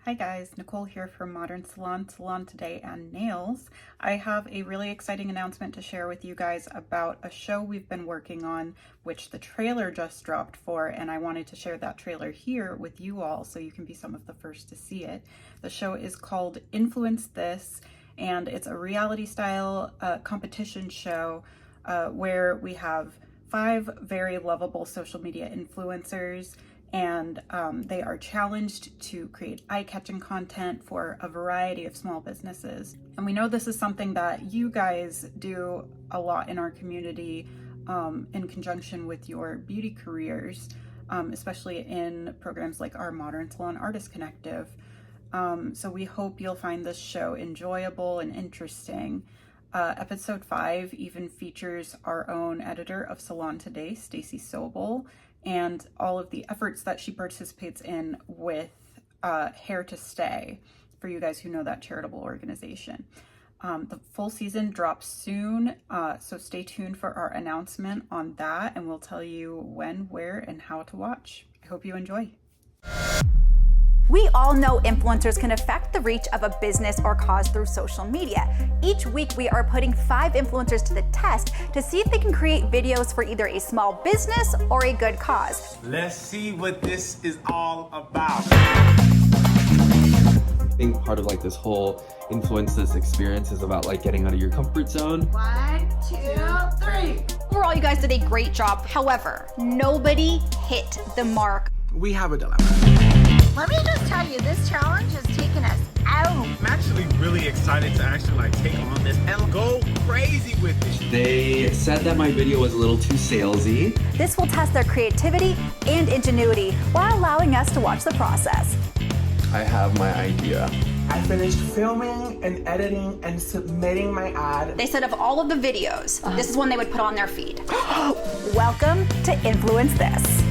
Hi guys, Nicole here from Modern Salon, Salon Today and Nails. I have a really exciting announcement to share with you guys about a show we've been working on, which the trailer just dropped for, and I wanted to share that trailer here with you all so you can be some of the first to see it. The show is called Influence This, and it's a reality style competition show where we have 5 very lovable social media influencers, and they are challenged to create eye-catching content for a variety of small businesses. And we know this is something that you guys do a lot in our community in conjunction with your beauty careers, especially in programs like our Modern Salon Artist Connective. So we hope you'll find this show enjoyable and interesting. Episode 5 even features our own editor of Salon Today, Stacy Sobel, and all of the efforts that she participates in with Hair to Stay, for you guys who know that charitable organization. The full season drops soon, so stay tuned for our announcement on that, and we'll tell you when, where, and how to watch. I hope you enjoy. We all know influencers can affect the reach of a business or cause through social media. Each week, we are putting 5 influencers to the test to see if they can create videos for either a small business or a good cause. Let's see what this is all about. I think part of like this whole Influence This experience is about like getting out of your comfort zone. 1, 2, 3. Overall, you guys did a great job. However, nobody hit the mark. We have a dilemma. Let me just tell you, this challenge has taken us out. I'm actually really excited to actually take on this and go crazy with it. They said that my video was a little too salesy. This will test their creativity and ingenuity while allowing us to watch the process. I have my idea. I finished filming and editing and submitting my ad. They said of all of the videos, this is one they would put on their feed. Welcome to Influence This.